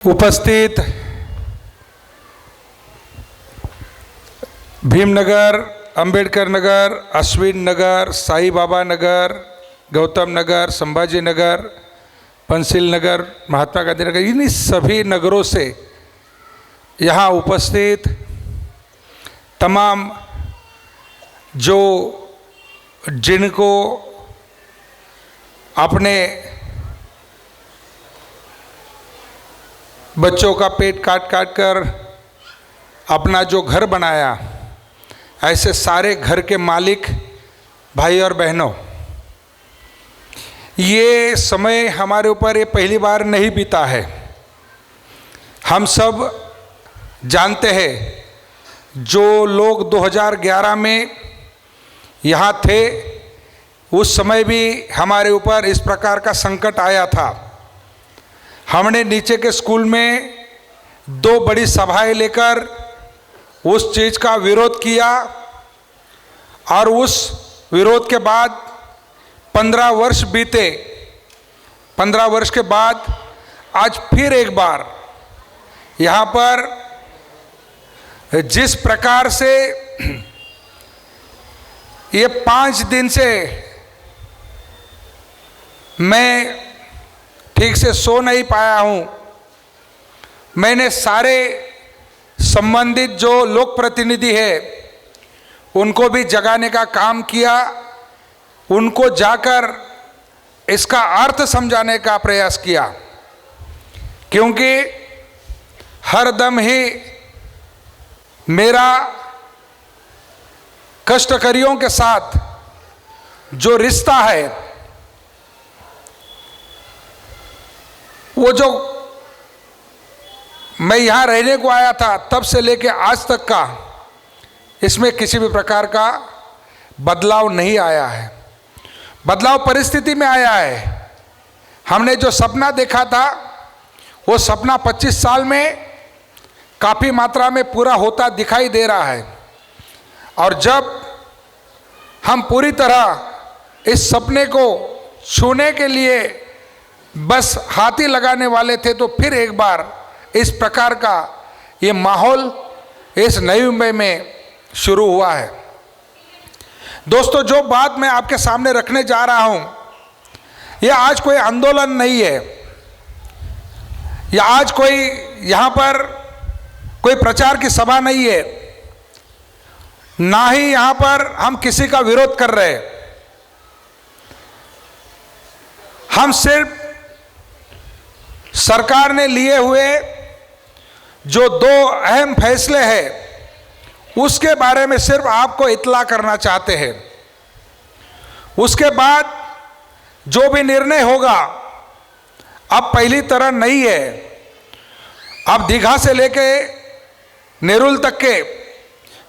उपस्थित भीमनगर, अंबेडकर नगर, अश्विन नगर, साई बाबा नगर, गौतम नगर, संभाजी नगर, पंसिल नगर, महात्मा गांधी नगर, इन सभी नगरों से यहाँ उपस्थित तमाम जिनको अपने बच्चों का पेट काट काट कर अपना जो घर बनाया, ऐसे सारे घर के मालिक भाई और बहनों, ये समय हमारे ऊपर ये पहली बार नहीं बीता है। हम सब जानते हैं जो लोग 2011 में यहाँ थे, उस समय भी हमारे ऊपर इस प्रकार का संकट आया था। हमने नीचे के स्कूल में 2 बड़ी सभाएं लेकर उस चीज़ का विरोध किया और उस विरोध के बाद 15 वर्ष बीते। 15 वर्ष के बाद आज फिर एक बार यहाँ पर जिस प्रकार से ये 5 दिन से मैं ठीक से सो नहीं पाया हूँ। मैंने सारे संबंधित जो लोक प्रतिनिधि है उनको भी जगाने का काम किया, उनको जाकर इसका अर्थ समझाने का प्रयास किया, क्योंकि हर दम ही मेरा कष्टकरियों के साथ जो रिश्ता है, वो जो मैं यहाँ रहने को आया था तब से लेके आज तक का, इसमें किसी भी प्रकार का बदलाव नहीं आया है। बदलाव परिस्थिति में आया है। हमने जो सपना देखा था वो सपना 25 साल में काफ़ी मात्रा में पूरा होता दिखाई दे रहा है। और जब हम पूरी तरह इस सपने को छूने के लिए बस हाथ ही लगाने वाले थे, तो फिर एक बार इस प्रकार का ये माहौल इस नई मुंबई में शुरू हुआ है। दोस्तों, जो बात मैं आपके सामने रखने जा रहा हूँ, यह आज कोई आंदोलन नहीं है, या आज कोई यहाँ पर कोई प्रचार की सभा नहीं है, ना ही यहाँ पर हम किसी का विरोध कर रहे हैं। हम सिर्फ सरकार ने लिए हुए जो 2 अहम फैसले हैं उसके बारे में सिर्फ आपको इत्तला करना चाहते हैं। उसके बाद जो भी निर्णय होगा अब पहली तरह नहीं है। अब दीघा से लेके नेरुल तक के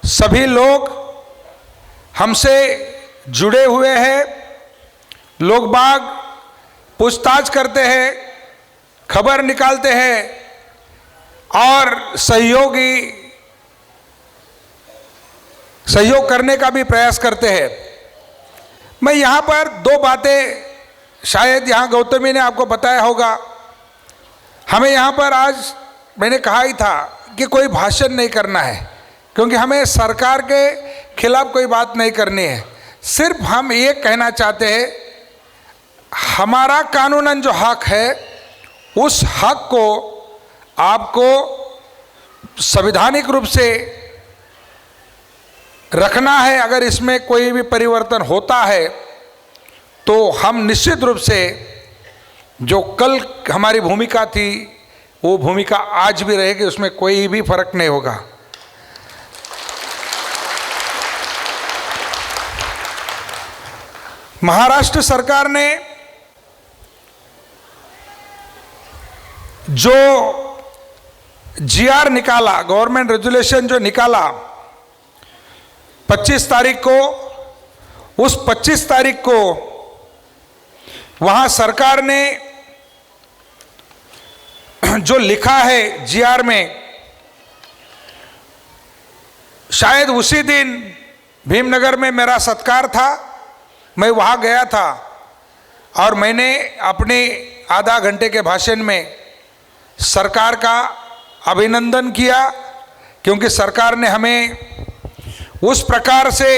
सभी लोग हमसे जुड़े हुए हैं। लोग बाग पूछताछ करते हैं, खबर निकालते हैं और सहयोग करने का भी प्रयास करते हैं। मैं यहाँ पर 2 बातें, शायद यहाँ गौतमी ने आपको बताया होगा, हमें यहाँ पर आज मैंने कहा ही था कि कोई भाषण नहीं करना है, क्योंकि हमें सरकार के खिलाफ कोई बात नहीं करनी है। सिर्फ हम ये कहना चाहते हैं, हमारा कानूनन जो हक है उस हक को आपको संवैधानिक रूप से रखना है। अगर इसमें कोई भी परिवर्तन होता है तो हम निश्चित रूप से जो कल हमारी भूमिका थी वो भूमिका आज भी रहेगी, उसमें कोई भी फर्क नहीं होगा। महाराष्ट्र सरकार ने जो GR निकाला, गवर्नमेंट रेजुलेशन जो निकाला 25 तारीख को, उस 25 तारीख को वहां सरकार ने जो लिखा है GR में, शायद उसी दिन भीमनगर में मेरा सत्कार था, मैं वहां गया था और मैंने अपने आधा घंटे के भाषण में सरकार का अभिनंदन किया, क्योंकि सरकार ने हमें उस प्रकार से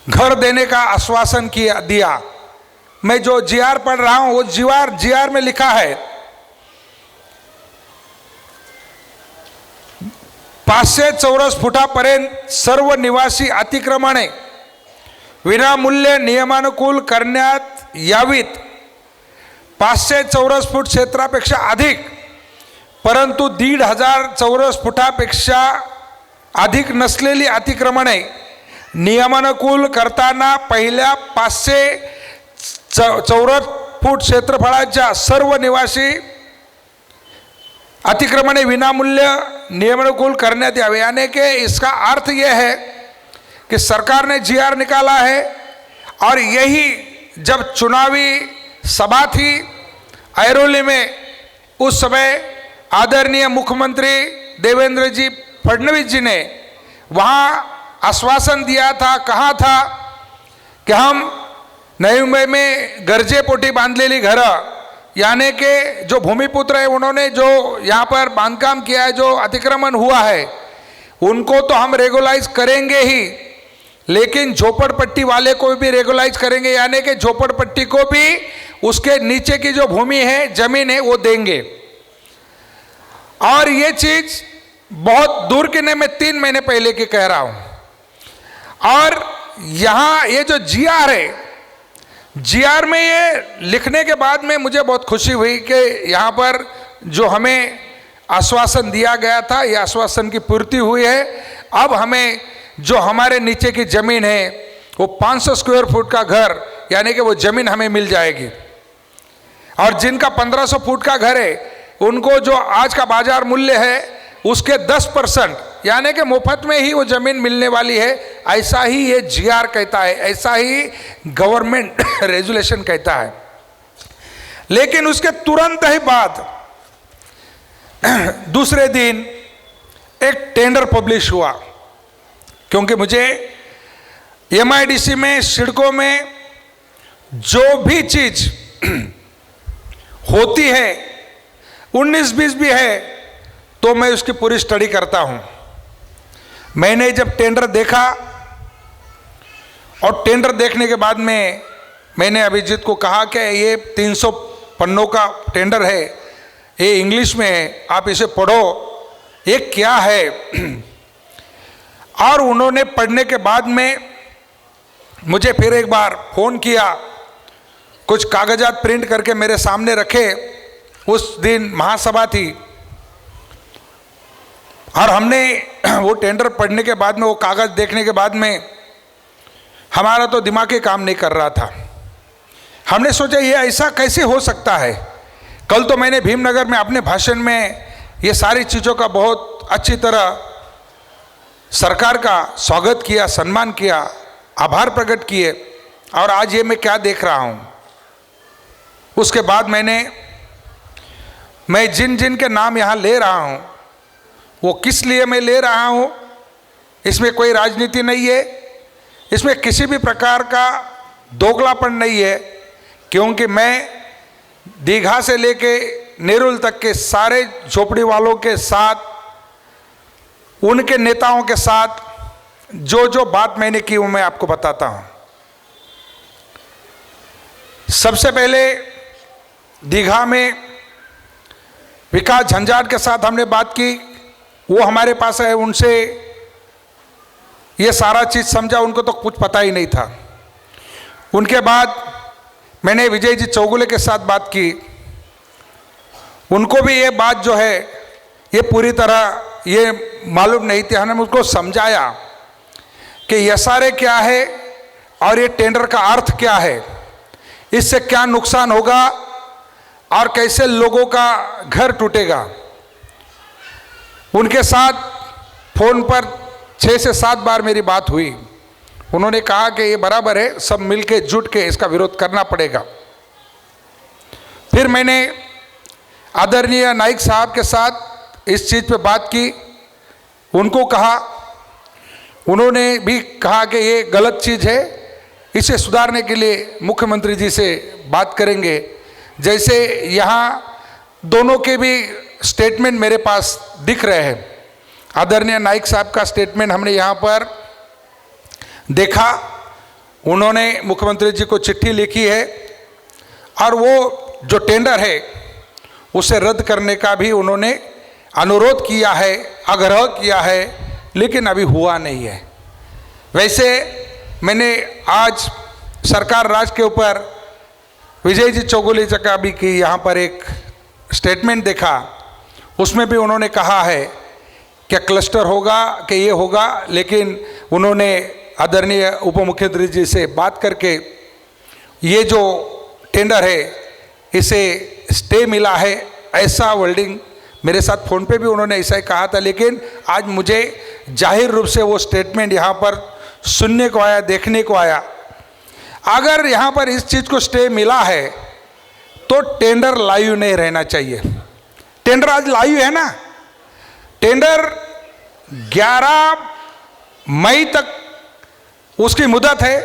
घर देने का आश्वासन दिया। मैं जो जीआर पढ़ रहा हूं वो जीआर में लिखा है 500 चौरस फुटापर्यंत सर्व निवासी अतिक्रमणे विनामूल्य नियमानुकूल करण्यात यावीत। 500 चौरस फूट क्षेत्रापेक्षा अधिक परंतु 1,500 चौरस फुटापेक्षा अधिक नसलेली अतिक्रमणे नियमानुकूल करताना पहिल्या 500 चौरस फूट क्षेत्रफळाच्या सर्व निवासी अतिक्रमणे विनामूल्य नियमानुकूल करण्यात यावे। यानी कि इसका अर्थ यह है कि सरकार ने जीआर निकाला है और यही जब चुनावी सभा थी ऐरोली में, उस समय आदरणीय मुख्यमंत्री देवेंद्र जी फडणवीस जी ने वहाँ आश्वासन दिया था, कहा था कि हम नई मुंबई में गरजेपोटी बांधलेली घरं, यानी कि जो भूमिपुत्र है उन्होंने जो यहाँ पर बांधकाम किया है, जो अतिक्रमण हुआ है, उनको तो हम रेगुलाइज करेंगे ही, लेकिन झोपड़पट्टी वाले को भी रेगुलाइज करेंगे। यानी कि झोपड़पट्टी को भी उसके नीचे की जो भूमि है, जमीन है, वो देंगे। और ये चीज बहुत दूर की नहीं, मैं 3 महीने पहले की कह रहा हूं। और यहाँ ये जो जीआर है, जीआर में ये लिखने के बाद में मुझे बहुत खुशी हुई कि यहाँ पर जो हमें आश्वासन दिया गया था, ये आश्वासन की पूर्ति हुई है। अब हमें जो हमारे नीचे की ज़मीन है वो 500 स्क्वायर फुट का घर, यानी कि वो ज़मीन हमें मिल जाएगी। और जिनका 1500 फुट का घर है उनको जो आज का बाजार मूल्य है उसके 10%, यानी कि मुफ्त में ही वो ज़मीन मिलने वाली है। ऐसा ही ये जीआर कहता है, ऐसा ही गवर्नमेंट रेजुलेशन कहता है। लेकिन उसके तुरंत ही बाद दूसरे दिन एक टेंडर पब्लिश हुआ, क्योंकि मुझे एमआईडीसी में, सिडको में जो भी चीज होती है, 19-20 भी है, तो मैं उसकी पूरी स्टडी करता हूं। मैंने जब टेंडर देखा और टेंडर देखने के बाद में मैंने अभिजीत को कहा कि ये 300 पन्नों का टेंडर है, ये इंग्लिश में है, आप इसे पढ़ो, ये क्या है। और उन्होंने पढ़ने के बाद में मुझे फिर एक बार फ़ोन किया, कुछ कागजात प्रिंट करके मेरे सामने रखे। उस दिन महासभा थी और हमने वो टेंडर पढ़ने के बाद में, वो कागज़ देखने के बाद में हमारा तो दिमाग ही काम नहीं कर रहा था। हमने सोचा ये ऐसा कैसे हो सकता है। कल तो मैंने भीमनगर में अपने भाषण में ये सारी चीज़ों का बहुत अच्छी तरह सरकार का स्वागत किया, सम्मान किया, आभार प्रकट किए, और आज ये मैं क्या देख रहा हूँ। उसके बाद मैं जिन जिन के नाम यहाँ ले रहा हूँ वो किस लिए मैं ले रहा हूँ, इसमें कोई राजनीति नहीं है, इसमें किसी भी प्रकार का दोगलापन नहीं है, क्योंकि मैं दीघा से लेके नेरुल तक के सारे झोपड़ी वालों के साथ, उनके नेताओं के साथ जो जो बात मैंने की वो मैं आपको बताता हूँ। सबसे पहले दीघा में विकास झंझाट के साथ हमने बात की, वो हमारे पास है, उनसे ये सारा चीज़ समझा, उनको तो कुछ पता ही नहीं था। उनके बाद मैंने विजय जी चौगुले के साथ बात की, उनको भी ये बात जो है ये पूरी तरह ये मालूम नहीं थी। हमने उसको समझाया कि एसआरए क्या है और ये टेंडर का अर्थ क्या है, इससे क्या नुकसान होगा और कैसे लोगों का घर टूटेगा। उनके साथ फ़ोन पर 6 से 7 बार मेरी बात हुई। उन्होंने कहा कि ये बराबर है, सब मिलके जुट के इसका विरोध करना पड़ेगा। फिर मैंने आदरणीय नाइक साहब के साथ इस चीज़ पे बात की, उनको कहा, उन्होंने भी कहा कि ये गलत चीज़ है, इसे सुधारने के लिए मुख्यमंत्री जी से बात करेंगे। जैसे यहाँ दोनों के भी स्टेटमेंट मेरे पास दिख रहे हैं। आदरणीय नाइक साहब का स्टेटमेंट हमने यहाँ पर देखा, उन्होंने मुख्यमंत्री जी को चिट्ठी लिखी है और वो जो टेंडर है उसे रद्द करने का भी उन्होंने अनुरोध किया है, आग्रह किया है, लेकिन अभी हुआ नहीं है। वैसे मैंने आज सरकार राज के ऊपर विजय जी चौगुले जी का भी की यहाँ पर एक स्टेटमेंट देखा, उसमें भी उन्होंने कहा है कि क्लस्टर होगा कि ये होगा, लेकिन उन्होंने आदरणीय उप मुख्यमंत्री जी से बात करके ये जो टेंडर है इसे स्टे मिला है, ऐसा वर्डिंग मेरे साथ फ़ोन पे भी उन्होंने ऐसा ही कहा था। लेकिन आज मुझे जाहिर रूप से वो स्टेटमेंट यहाँ पर सुनने को आया, देखने को आया। अगर यहाँ पर इस चीज़ को स्टे मिला है तो टेंडर लाइव नहीं रहना चाहिए। टेंडर आज लाइव है ना, टेंडर 11 मई तक उसकी मुदत है,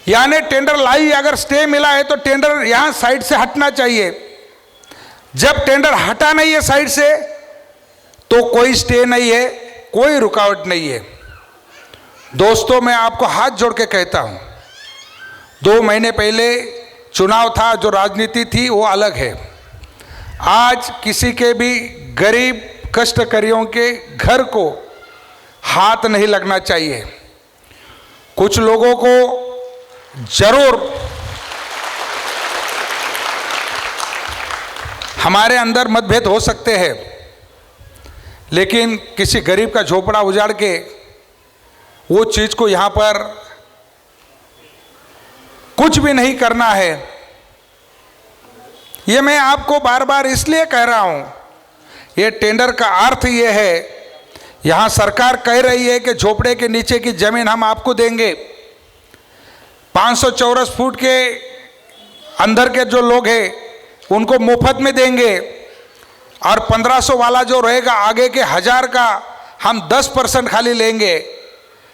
यानी टेंडर लाइव अगर स्टे मिला है तो टेंडर यहाँ साइड से हटना चाहिए। जब टेंडर हटा नहीं है साइड से तो कोई स्टे नहीं है, कोई रुकावट नहीं है। दोस्तों, मैं आपको हाथ जोड़ के कहता हूँ, 2 महीने पहले चुनाव था, जो राजनीति थी वो अलग है। आज किसी के भी गरीब कष्टकरियों के घर को हाथ नहीं लगना चाहिए। कुछ लोगों को जरूर हमारे अंदर मतभेद हो सकते हैं, लेकिन किसी गरीब का झोपड़ा उजाड़ के वो चीज़ को यहाँ पर कुछ भी नहीं करना है। ये मैं आपको बार बार इसलिए कह रहा हूँ, ये टेंडर का अर्थ ये है, यहाँ सरकार कह रही है कि झोपड़े के नीचे की ज़मीन हम आपको देंगे, 500 चौरस फुट के अंदर के जो लोग हैं उनको मुफ्त में देंगे, और 1500 वाला जो रहेगा आगे के 1000 का हम 10% खाली लेंगे।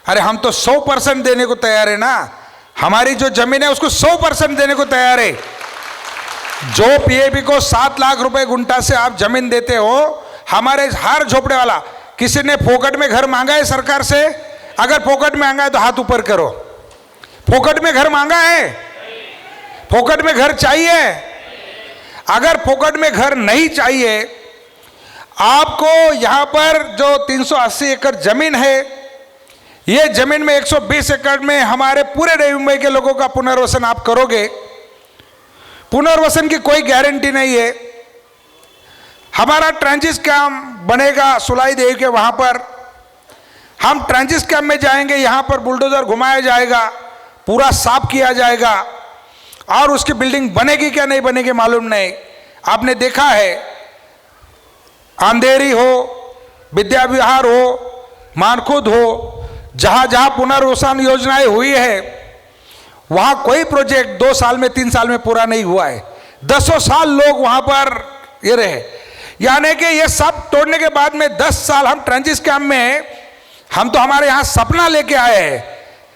अरे हम तो 100% देने को तैयार है ना, हमारी जो ज़मीन है उसको 100% देने को तैयार है। जो पीएबी को 7 लाख रुपए गुंठा से आप ज़मीन देते हो, हमारे हर झोपड़े वाला, किसी ने फोकट में घर मांगा है सरकार से? अगर फोकट में मांगा है तो हाथ ऊपर करो। फोकट में घर मांगा है? फोकट में घर चाहिए? अगर फोकट में घर नहीं चाहिए, आपको यहाँ पर जो 380 एकड़ जमीन है, ये जमीन में 120 एकड़ में हमारे पूरे नई मुंबई के लोगों का पुनर्वसन आप करोगे। पुनर्वसन की कोई गारंटी नहीं है। हमारा ट्रांजिट कैंप बनेगा सुलाई देवी के वहाँ पर, हम ट्रांजिट कैंप में जाएंगे, यहाँ पर बुलडोजर घुमाया जाएगा, पूरा साफ किया जाएगा, और उसकी बिल्डिंग बनेगी क्या नहीं बनेगी मालूम नहीं। आपने देखा है, अंधेरी हो, विद्या विहार हो, मानखुद हो, जहाँ जहाँ पुनर्वसन योजनाएं हुई है, वहाँ कोई प्रोजेक्ट 2 साल में 3 साल में पूरा नहीं हुआ है। 10 साल लोग वहाँ पर ये रहे, यानी कि ये सब तोड़ने के बाद में 10 साल हम ट्रांजिट कैंप में, हम तो हमारे यहाँ सपना लेके आए हैं,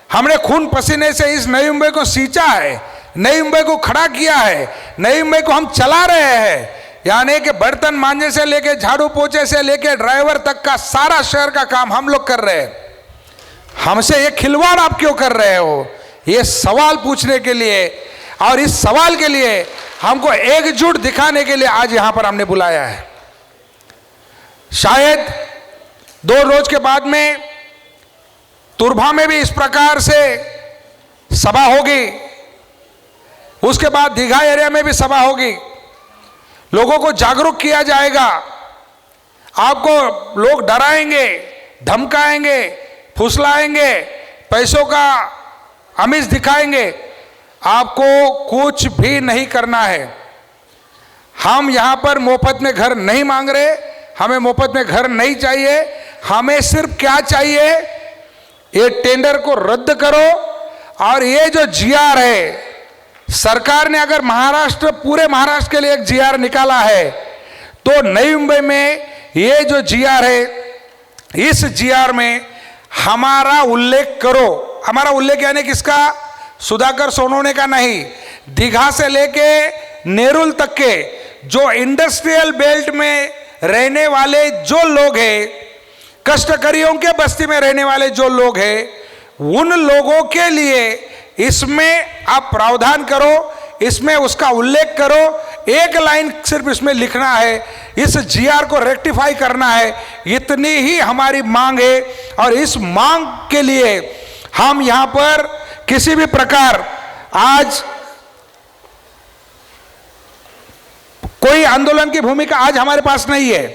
हमने खून पसीने से इस नई मुंबई को सींचा है, नई मुंबई को खड़ा किया है, नई मुंबई को हम चला रहे हैं। यानी कि बर्तन मांजने से लेके झाड़ू पोछे से लेके ड्राइवर तक का सारा शहर का काम हम लोग कर रहे हैं। हमसे ये खिलवाड़ आप क्यों कर रहे हो? ये सवाल पूछने के लिए, और इस सवाल के लिए हमको एकजुट दिखाने के लिए आज यहां पर हमने बुलाया है। शायद 2 रोज के बाद में तुरभा में भी इस प्रकार से सभा होगी, उसके बाद दीघा एरिया में भी सभा होगी। लोगों को जागरूक किया जाएगा। आपको लोग डराएंगे, धमकाएंगे, फुसलाएंगे, पैसों का आमिष दिखाएंगे, आपको कुछ भी नहीं करना है। हम यहाँ पर मुफ्त में घर नहीं मांग रहे, हमें मुफ्त में घर नहीं चाहिए। हमें सिर्फ क्या चाहिए, ये टेंडर को रद्द करो, और ये जो जीआर है, सरकार ने अगर महाराष्ट्र, पूरे महाराष्ट्र के लिए एक जीआर निकाला है, तो नई मुंबई में ये जो जीआर है, इस जीआर में हमारा उल्लेख करो। हमारा उल्लेख यानी किसका? सुधाकर सोनवणे का नहीं, दीघा से लेके नेरुल तक के जो इंडस्ट्रियल बेल्ट में रहने वाले जो लोग हैं, कष्टकरियों के बस्ती में रहने वाले जो लोग हैं, उन लोगों के लिए इसमें आप प्रावधान करो, इसमें उसका उल्लेख करो। एक लाइन सिर्फ इसमें लिखना है, इस जीआर को रेक्टिफाई करना है, इतनी ही हमारी मांग है। और इस मांग के लिए हम यहां पर किसी भी प्रकार आज कोई आंदोलन की भूमिका आज हमारे पास नहीं है।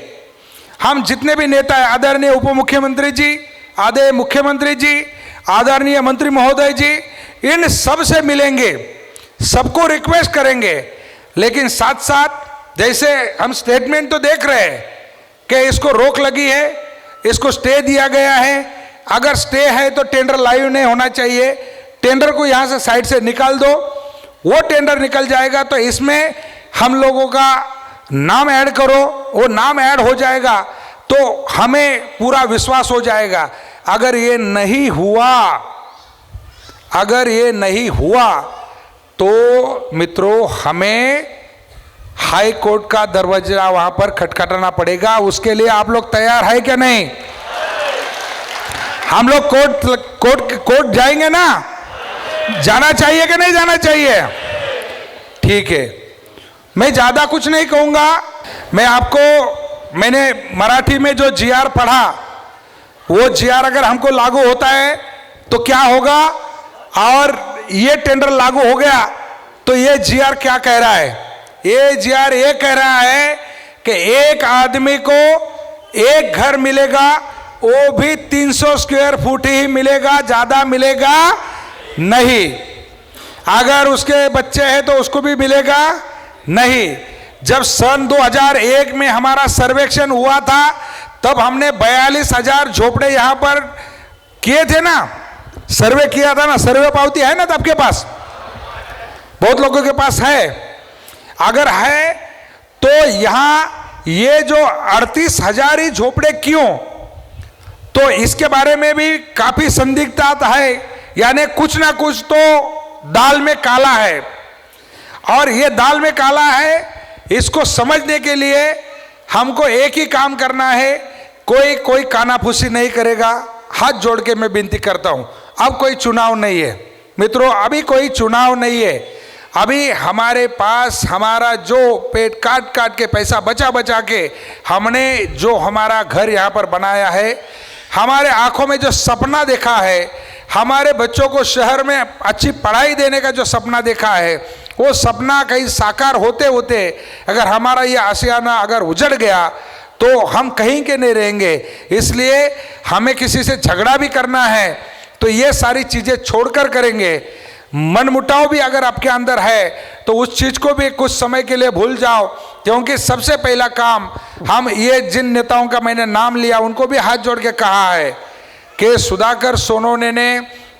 हम जितने भी नेता हैं, आदरणीय उप मुख्यमंत्री जी, आदरणीय मुख्यमंत्री जी, आदरणीय मंत्री महोदय जी, इन सब से मिलेंगे, सबको रिक्वेस्ट करेंगे। लेकिन साथ साथ जैसे हम स्टेटमेंट तो देख रहे हैं कि इसको रोक लगी है, इसको स्टे दिया गया है। अगर स्टे है तो टेंडर लाइव नहीं होना चाहिए, टेंडर को यहां से साइड से निकाल दो। वो टेंडर निकल जाएगा तो इसमें हम लोगों का नाम ऐड करो, वो नाम ऐड हो जाएगा तो हमें पूरा विश्वास हो जाएगा। अगर ये नहीं हुआ, अगर ये नहीं हुआ तो मित्रों हमें हाई कोर्ट का दरवाजा वहां पर खटखटाना पड़ेगा। उसके लिए आप लोग तैयार है क्या नहीं? हम लोग कोर्ट जाएंगे ना? जाना चाहिए कि नहीं जाना चाहिए? ठीक है, मैं ज्यादा कुछ नहीं कहूंगा। मैंने मराठी में जो जीआर पढ़ा, वो जीआर अगर हमको लागू होता है तो क्या होगा, और ये टेंडर लागू हो गया तो ये जीआर क्या कह रहा है? ये जीआर ये कह रहा है कि एक आदमी को एक घर मिलेगा, वो भी 300 स्क्वायर फुट ही मिलेगा, ज्यादा मिलेगा नहीं। अगर उसके बच्चे हैं तो उसको भी मिलेगा नहीं। जब सन 2001 में हमारा सर्वेक्षण हुआ था तब हमने 42,000 झोपड़े यहां पर किए थे ना, सर्वे किया था ना, सर्वे पावती है ना तो आपके पास, बहुत लोगों के पास है। अगर है तो यहां ये जो 38,000 ही झोपड़े क्यों? तो इसके बारे में भी काफी संदिग्धता है, यानी कुछ ना कुछ तो दाल में काला है। और ये दाल में काला है, इसको समझने के लिए हमको एक ही काम करना है, कोई कानाफूसी नहीं करेगा। हाथ जोड़ के मैं विनती करता हूं, अब कोई चुनाव नहीं है मित्रों, अभी कोई चुनाव नहीं है। अभी हमारे पास हमारा जो पेट काट काट के पैसा बचा बचा के हमने जो हमारा घर यहाँ पर बनाया है, हमारे आंखों में जो सपना देखा है, हमारे बच्चों को शहर में अच्छी पढ़ाई देने का जो सपना देखा है, वो सपना कहीं साकार होते होते अगर हमारा ये आशियाना अगर उजड़ गया तो हम कहीं के नहीं रहेंगे। इसलिए हमें किसी से झगड़ा भी करना है तो ये सारी चीज़ें छोड़कर करेंगे। मनमुटाव भी अगर आपके अंदर है तो उस चीज़ को भी कुछ समय के लिए भूल जाओ, क्योंकि सबसे पहला काम हम ये जिन नेताओं का मैंने नाम लिया उनको भी हाथ जोड़ के कहा है कि सुधाकर सोनवणे ने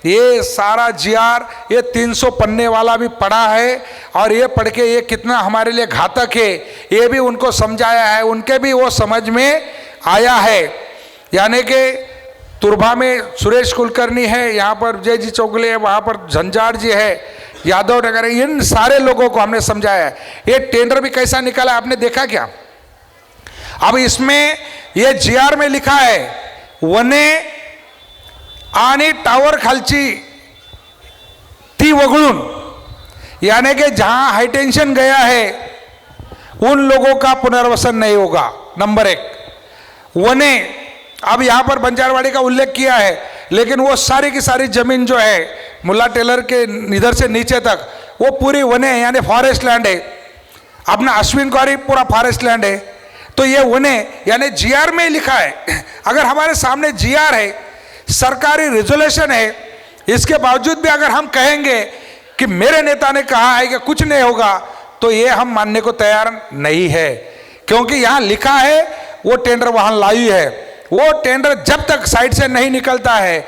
ये सारा जीआर ये 300 पन्ने वाला भी पढ़ा है और ये पढ़ के ये कितना हमारे लिए घातक है ये भी उनको समझाया है, उनके भी वो समझ में आया है। यानी कि तुरभा में सुरेश कुलकर्णी है, यहाँ पर जय जी चौगले है, वहाँ पर झंझार जी है, यादव नगर है, इन सारे लोगों को हमने समझाया है। ये टेंडर भी कैसा निकाला आपने देखा क्या? अब इसमें ये जीआर में लिखा है वने आणि टावर खालची ती वगळून, यानी कि जहां हाईटेंशन गया है उन लोगों का पुनर्वसन नहीं होगा। नंबर 1 वने, अब यहां पर बंजारवाड़ी का उल्लेख किया है, लेकिन वो सारी की सारी जमीन जो है मुल्ला टेलर के इधर से नीचे तक वो पूरी वने है, यानी फॉरेस्ट लैंड है। अपना अश्विन कुमारी पूरा फॉरेस्ट लैंड है। तो ये वने यानी जीआर में लिखा है। अगर हमारे सामने जीआर है, सरकारी रिजोल्यूशन है, इसके बावजूद भी अगर हम कहेंगे कि मेरे नेता ने कहा है कि कुछ नहीं होगा, तो ये हम मानने को तैयार नहीं है, क्योंकि यहाँ लिखा है वो टेंडर वहाँ लाइव है। वो टेंडर जब तक साइड से नहीं निकलता है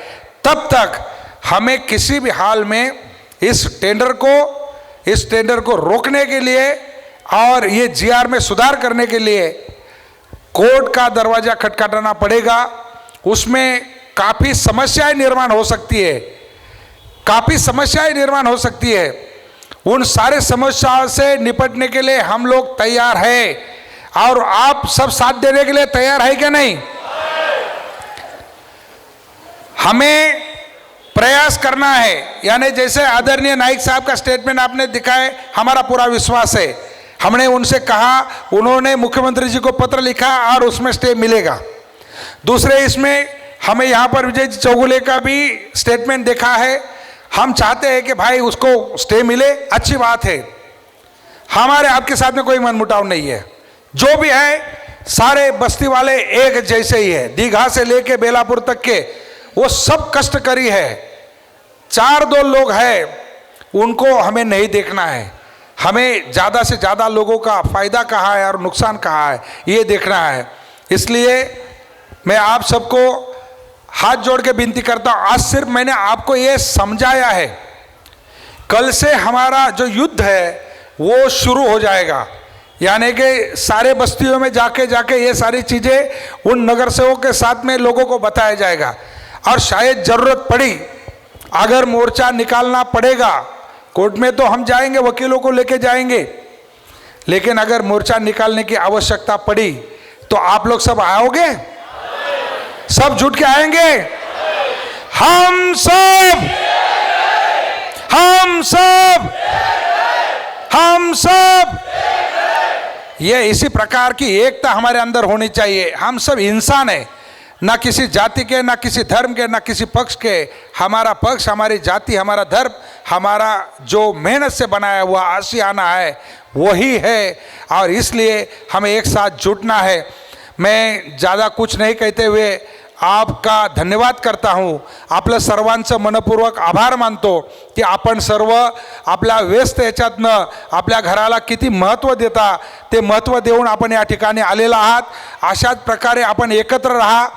तब तक हमें किसी भी हाल में इस टेंडर को रोकने के लिए और ये जीआर में सुधार करने के लिए कोर्ट का दरवाजा खटखटाना पड़ेगा। उसमें काफ़ी समस्याएं निर्माण हो सकती है, काफ़ी समस्याएं निर्माण हो सकती है। उन सारे समस्याओं से निपटने के लिए हम लोग तैयार हैं। और आप सब साथ देने के लिए तैयार है क्या नहीं? हमें प्रयास करना है, यानी जैसे आदरणीय नाइक साहब का स्टेटमेंट आपने दिखाए, हमारा पूरा विश्वास है। हमने उनसे कहा, उन्होंने मुख्यमंत्री जी को पत्र लिखा और उसमें स्टे मिलेगा। दूसरे, इसमें हमें यहाँ पर विजय चौगुले का भी स्टेटमेंट देखा है। हम चाहते हैं कि भाई उसको स्टे मिले, अच्छी बात है। हमारे आपके साथ में कोई मनमुटाव नहीं है। जो भी है सारे बस्ती वाले एक जैसे ही है, दीघा से लेके बेलापुर तक के, वो सब कष्टकरी है। 4-2 लोग हैं, उनको हमें नहीं देखना है। हमें ज़्यादा से ज़्यादा लोगों का फायदा कहाँ है और नुकसान कहाँ है, ये देखना है। इसलिए मैं आप सबको हाथ जोड़ के विनती करता हूँ। आज सिर्फ मैंने आपको ये समझाया है, कल से हमारा जो युद्ध है वो शुरू हो जाएगा। यानी कि सारे बस्तियों में जाके ये सारी चीज़ें उन नगर सेवकों के साथ में लोगों को बताया जाएगा। और शायद ज़रूरत पड़ी, अगर मोर्चा निकालना पड़ेगा, कोर्ट में तो हम जाएंगे, वकीलों को लेके जाएंगे, लेकिन अगर मोर्चा निकालने की आवश्यकता पड़ी तो आप लोग सब आओगे? सब जुट के आएंगे? हम सब ये इसी प्रकार की एकता हमारे अंदर होनी चाहिए। हम सब इंसान हैं, ना किसी जाति के, ना किसी धर्म के, ना किसी पक्ष के। हमारा पक्ष, हमारी जाति, हमारा धर्म, हमारा जो मेहनत से बनाया हुआ आशियाना है वही है। और इसलिए हमें एक साथ जुटना है। मैं ज़्यादा कुछ नहीं कहते हुए आपका धन्यवाद करता हूँ। आपलं सर्वांचं मनपूर्वक आभार मानतो की आपण सर्व आपल्या व्यस्त याच्यातनं आपल्या घराला किती महत्त्व देता, ते महत्त्व देऊन आपण या ठिकाणी आलेला आहात। अशाच प्रकारे आपण एकत्र राहा।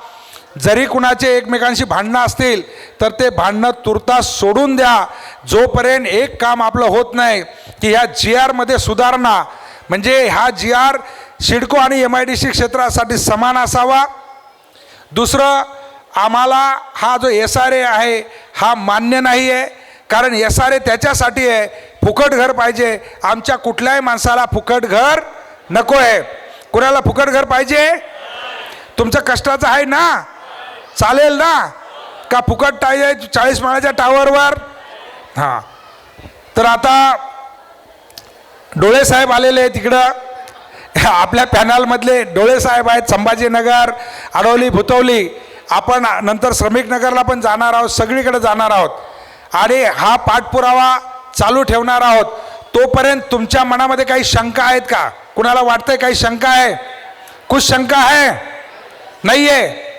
जरी कुणाचे एकमेकांशी भांडणं असतील तर ते भांडणं तुर्तास सोडून द्या। जोपर्यंत एक काम आपलं होत नाही की ह्या GR मध्ये सुधारणा, म्हणजे हा GR सिडको आणि MIDC क्षेत्रासाठी समान असावा। दुसरं, आम्हाला हा जो SRA आहे हा मान्य नाही आहे, कारण SRA त्याच्यासाठी आहे, फुकट घर पाहिजे। आमच्या कुठल्याही माणसाला फुकट घर नको आहे। कुणाला फुकट घर पाहिजे? तुमचं कष्टाचं आहे ना, चालेल ना? का फुकट पाहिजे 40 माळ्याच्या टावरवर? हां, तर आता डोळे साहेब आलेले आहेत तिकडं, आपल्या पॅनलमधले डोळे साहेब आहेत, संभाजीनगर, आडवली, भुतवली। आपण नंतर श्रमिक नगरला पण जाणार आहोत, सगळीकडे जाणार आहोत आणि हा पाठपुरावा चालू ठेवणार आहोत। तोपर्यंत तुमच्या मनामध्ये काही शंका आहेत का? कुणाला वाटतंय काही शंका आहे? कुछ शंका है? नहीं है?